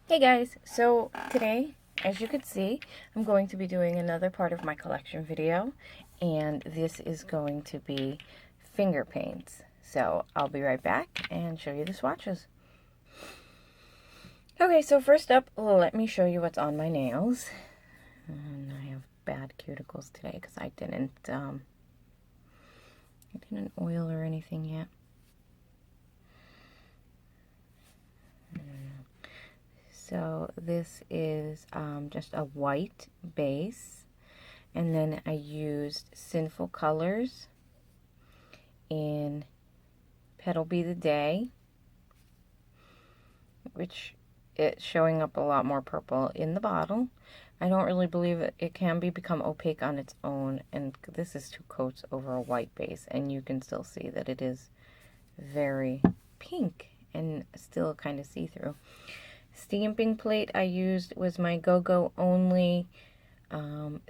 Hey guys, so today, as you can see, I'm going to be doing another part of my collection video, and this is going to be finger paints. So I'll be right back and show you the swatches. Okay, so first up, let me show you what's on my nails. And I have bad cuticles today because I didn't oil or anything yet. So this is just a white base, and then I used Sinful colors in Petal Be the Day, which it's showing up a lot more purple in the bottle. I don't really believe it can become opaque on its own, and this is 2 coats over a white base, and you can still see that it is very pink and still kind of see-through. Stamping plate I used was my GoGo only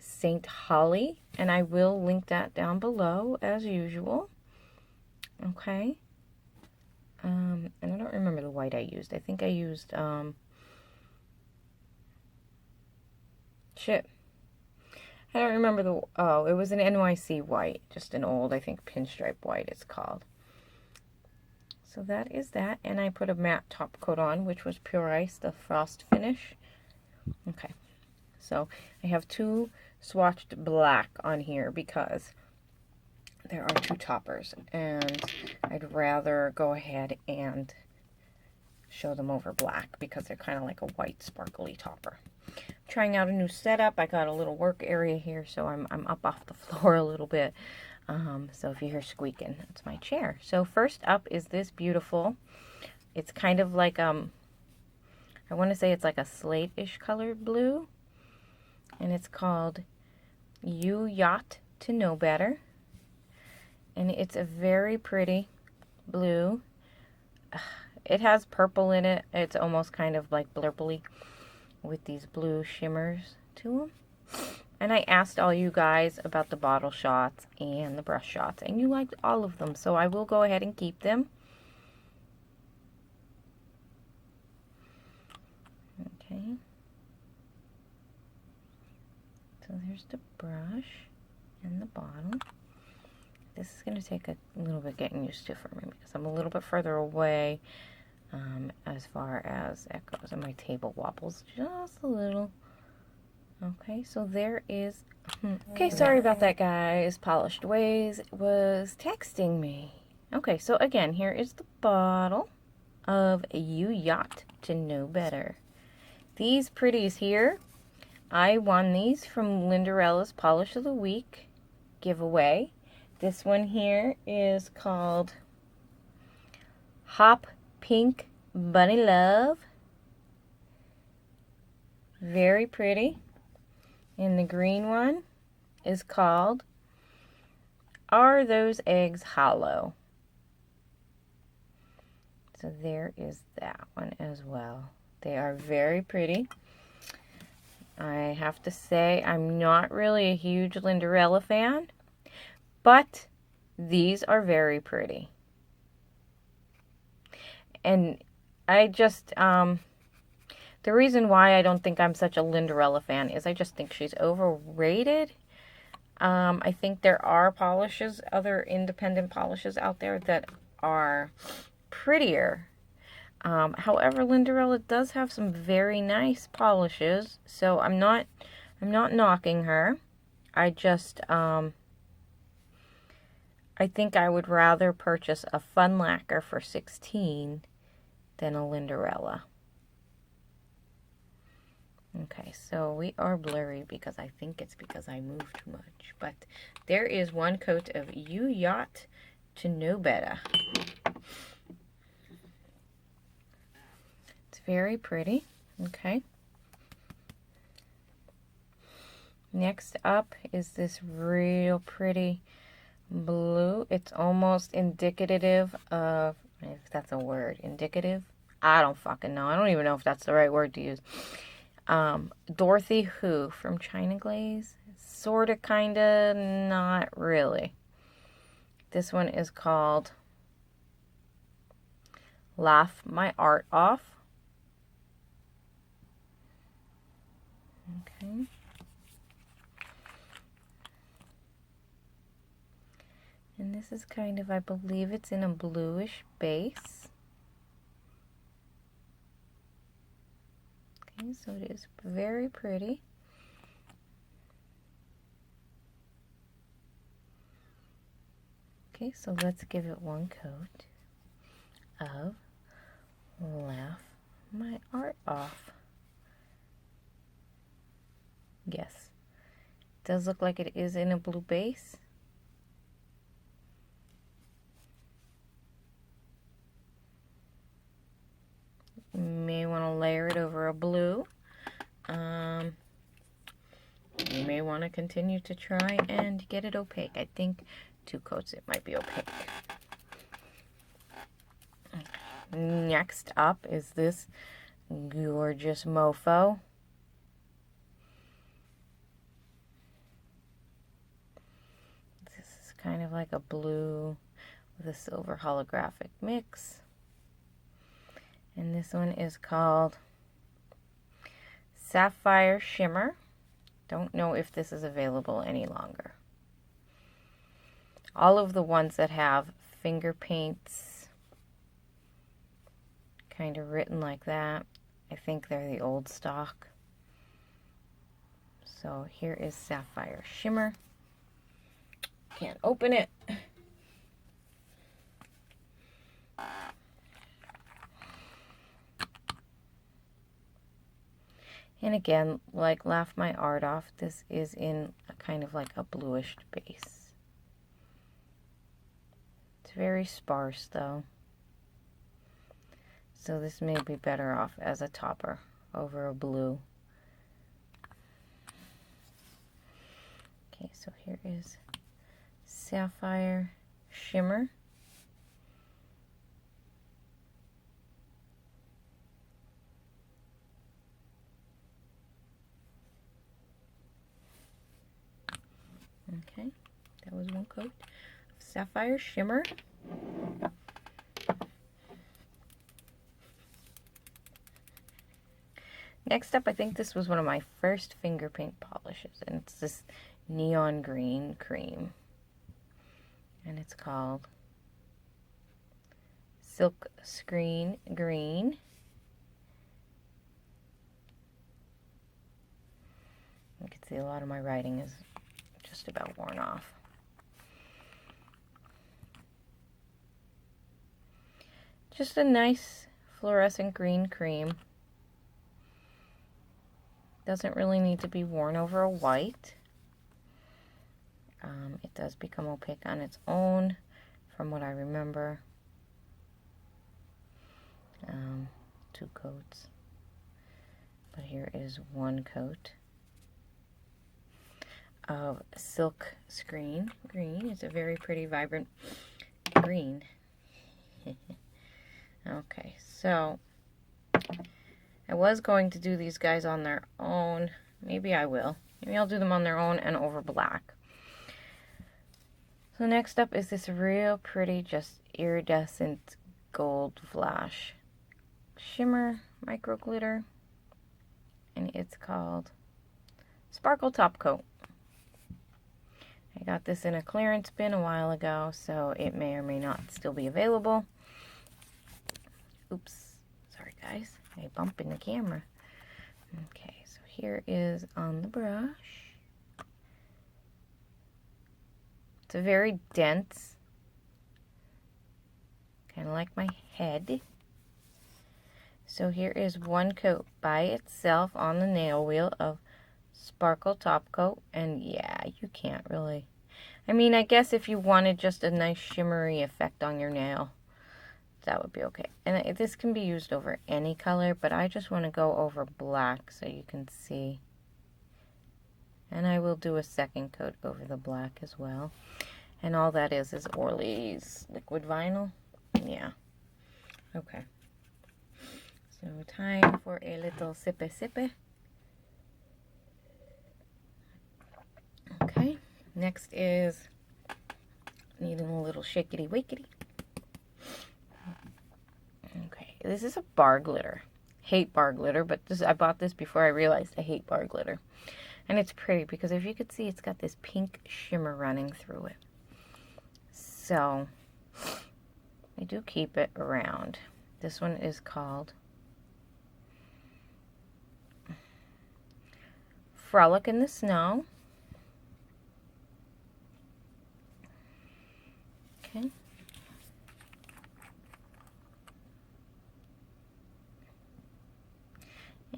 St. Holly, and I will link that down below as usual. Okay. And I don't remember the white I used. I think I used shit. I don't remember it was an NYC white, just an old, I think, Pinstripe White it's called. So that is that, and I put a matte top coat on, which was Pure Ice, the frost finish. Okay, so I have 2 swatched black on here because there are 2 toppers, and I'd rather go ahead and show them over black because they're kind of like a white sparkly topper. I'm trying out a new setup. I got a little work area here, so I'm up off the floor a little bit. So if you hear squeaking, that's my chair. So first up is this beautiful, it's kind of like, I want to say it's like a slate-ish colored blue, and it's called Yacht to Know Better, and it's a very pretty blue. It has purple in it. It's almost kind of like blurply with these blue shimmers to them. And I asked all you guys about the bottle shots and the brush shots, and you liked all of them, so I will go ahead and keep them. Okay. So there's the brush and the bottle. This is going to take a little bit getting used to for me because I'm a little bit further away as far as that goes, and my table wobbles just a little. Okay, so there is... Okay, sorry about that, guys. Polished Ways was texting me. Okay, so again, here is the bottle of Yacht to Know Better. These pretties here, I won these from Lindarella's Polish of the Week giveaway. This one here is called Hop Pink Bunny Love. Very pretty. And the green one is called Are Those Eggs Hollow? So there is that one as well. They are very pretty. I have to say I'm not really a huge Lindarella fan, but these are very pretty. And I just, the reason why I don't think I'm such a Lindarella fan is I just think she's overrated. I think there are polishes, other independent polishes out there that are prettier. However, Lindarella does have some very nice polishes, so I'm not knocking her. I just, I think I would rather purchase a Fun Lacquer for $16 than a Lindarella. Okay, so we are blurry because I think it's because I move too much. But there is 1 coat of Yacht to Know Better. It's very pretty. Okay. Next up is this real pretty blue. It's almost indicative of, if that's a word, indicative? I don't fucking know. I don't even know if that's the right word to use. Dorothy Who from China Glaze. Sorta, kinda, not really. This one is called Laugh My Art Off. Okay. And this is kind of, I believe it's in a bluish base. Okay, so it is very pretty. Okay, so let's give it one coat of Laugh My Art Off. Yes, it does look like it is in a blue base. You may want to layer it over a blue. You may want to continue to try and get it opaque. I think 2 coats it might be opaque. Next up is this gorgeous mofo. This is kind of like a blue with a silver holographic mix. And this one is called Sapphire Shimmer. Don't know if this is available any longer. All of the ones that have finger paints kind of written like that, I think they're the old stock. So here is Sapphire Shimmer. Can't open it. And again, like Laugh My Art Off, this is in a kind of like a bluish base. It's very sparse though. So this may be better off as a topper over a blue. Okay, so here is Sapphire Shimmer. Okay, that was one coat of Sapphire Shimmer. Next up, I think this was one of my first finger paint polishes, and it's this neon green cream. And it's called Silkscreen Green. You can see a lot of my writing is just about worn off. Just a nice fluorescent green cream. Doesn't really need to be worn over a white. It does become opaque on its own, from what I remember. 2 coats. But here is one coat of Silkscreen Green. It's a very pretty, vibrant green. Okay, so I was going to do these guys on their own. Maybe I will. Maybe I'll do them on their own and over black. So next up is this real pretty, just iridescent gold flash shimmer micro glitter. And it's called Sparkle Top Coat. I got this in a clearance bin a while ago, so it may or may not still be available. Oops. Sorry, guys. I bump in the camera. Okay, so here is on the brush. It's a very dense, kind of like my head. So here is one coat by itself on the nail wheel of Sparkle Top Coat. And yeah, you can't really. I mean, I guess if you wanted just a nice shimmery effect on your nail, that would be okay. And this can be used over any color, but I just want to go over black so you can see. And I will do a second coat over the black as well. And all that is Orly's liquid vinyl. Yeah. Okay. So time for a little sippy sippy. Okay. Next is needing a little shakety wakety. Okay, this is a bar glitter. hate bar glitter, but I bought this before I realized I hate bar glitter. And it's pretty because if you could see, it's got this pink shimmer running through it. So I do keep it around. This one is called Frolic in the Snow. Okay.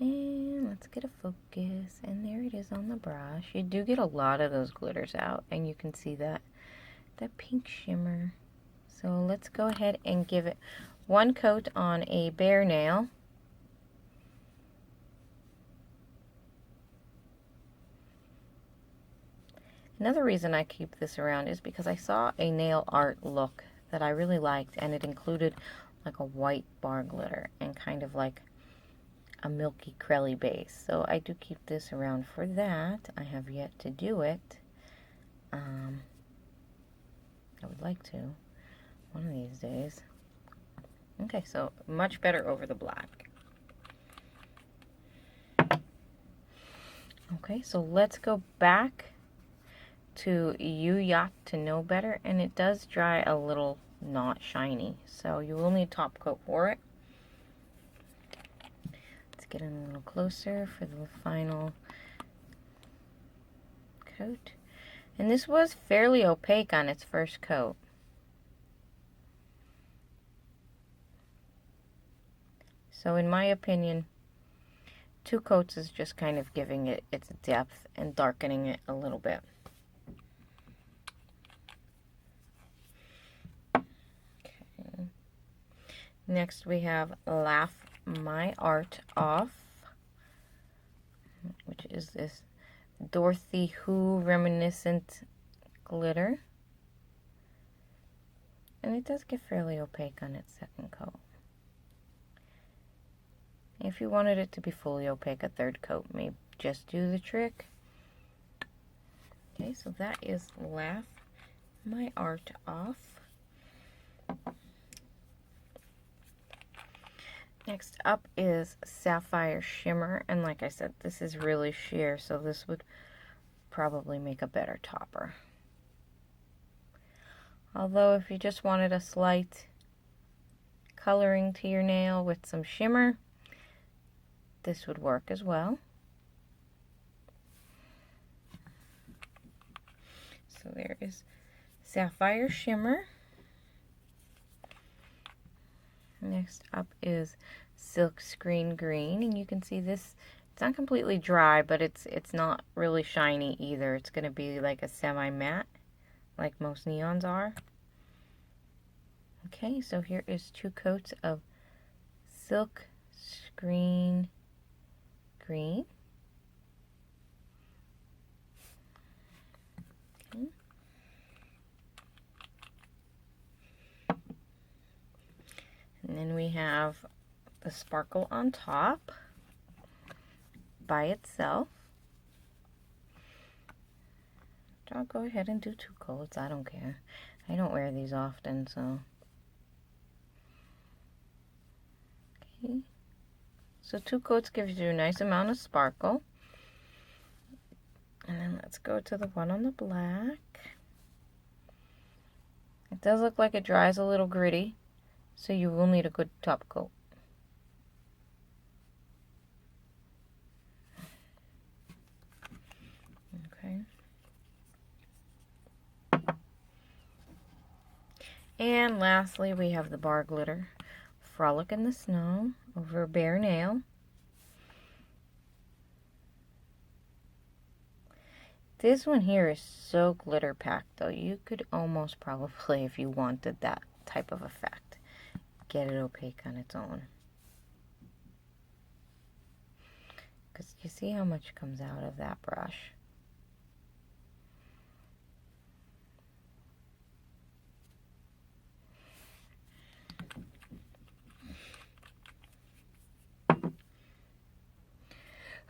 And let's get a focus. And there it is on the brush. You do get a lot of those glitters out, and you can see that pink shimmer. So let's go ahead and give it one coat on a bare nail. Another reason I keep this around is because I saw a nail art look that I really liked, and it included like a white bar glitter and kind of like a milky crelly base. So I do keep this around for that. I have yet to do it. I would like to one of these days. Okay, so much better over the black. Okay, so let's go back to Yacht to Know Better, and it does dry a little not shiny, so you will need top coat for it. Let's get in a little closer for the final coat. And this was fairly opaque on its first coat. So in my opinion, 2 coats is just kind of giving it its depth and darkening it a little bit. Okay. Next we have Laugh My Art Off, which is this Dorothy Who reminiscent glitter. And it does get fairly opaque on its second coat. If you wanted it to be fully opaque, a third coat may just do the trick. Okay, so that is Laugh My Art Off. Next up is Sapphire Shimmer, and like I said, this is really sheer, so this would probably make a better topper. Although if you just wanted a slight coloring to your nail with some shimmer, this would work as well. So there is Sapphire Shimmer. Next up is Silkscreen Green, and you can see this, it's not completely dry, but it's not really shiny either. It's going to be like a semi-matte, like most neons are. Okay, so here is 2 coats of Silkscreen Green. Okay. And then we have the sparkle on top by itself. I'll go ahead and do 2 coats. I don't care. I don't wear these often, so. Okay. So 2 coats gives you a nice amount of sparkle. And then let's go to the one on the black. It does look like it dries a little gritty, so you will need a good top coat. Okay. And lastly, we have the bar glitter, Frolic in the Snow, over a bare nail. This one here is so glitter packed, though. You could almost probably, if you wanted that type of effect, get it opaque on its own. Because you see how much comes out of that brush.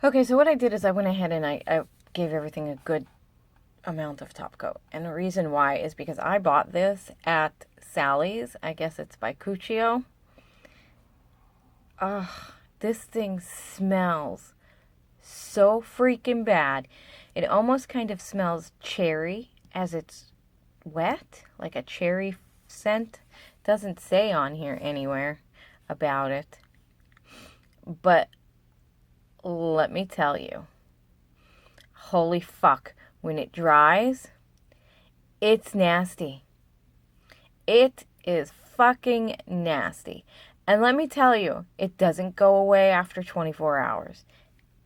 Okay, so what I did is I went ahead and I gave everything a good amount of top coat. And the reason why is because I bought this at Sally's. I guess it's by Cuccio. This thing smells so freaking bad. It almost kind of smells cherry as it's wet, like a cherry scent. Doesn't say on here anywhere about it. But let me tell you, holy fuck, when it dries, it's nasty. It is fucking nasty. And let me tell you, it doesn't go away after 24 hours.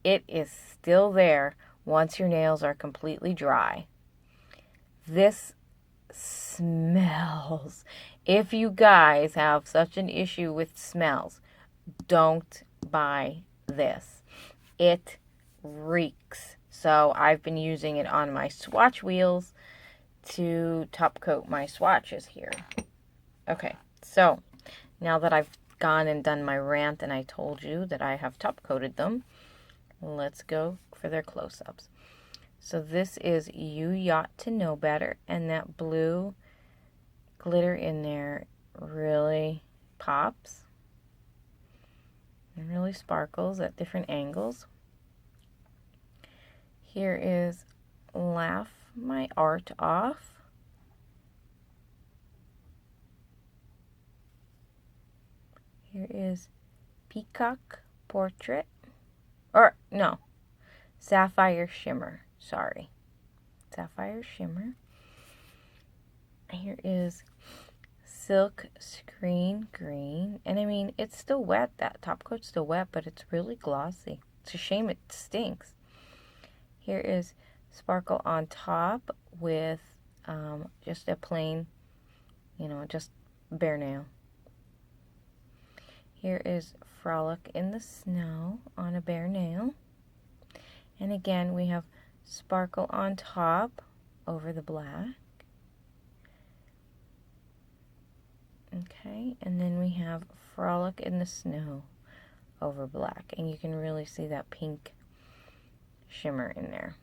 It is still there once your nails are completely dry. This smells. If you guys have such an issue with smells, don't buy this. It reeks. So I've been using it on my swatch wheels to top coat my swatches here. Okay, so now that I've gone and done my rant and I told you that I have top coated them, let's go for their close-ups. So this is You Yacht to Know Better, and that blue glitter in there really pops and really sparkles at different angles. Here is Laugh My Art Off. Here is Peacock Portrait. Or, no, Sapphire Shimmer. Sorry. Sapphire Shimmer. Here is Silkscreen Green. And I mean, it's still wet. That top coat's still wet, but it's really glossy. It's a shame it stinks. Here is Sparkle on Top with just a plain, just bare nail. Here is Frolic in the Snow on a bare nail. And again, we have Sparkle on Top over the black. Okay, and then we have Frolic in the Snow over black. And you can really see that pink shimmer in there.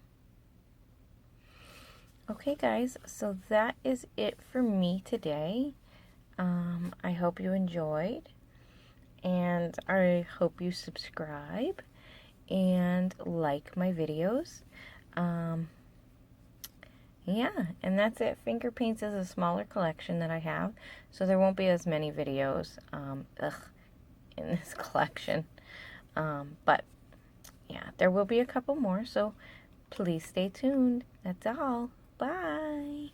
Okay, guys, so that is it for me today. I hope you enjoyed. And I hope you subscribe and like my videos. Yeah, and that's it. Finger Paints is a smaller collection that I have, so there won't be as many videos in this collection. But yeah, there will be a couple more, so please stay tuned. That's all. Bye.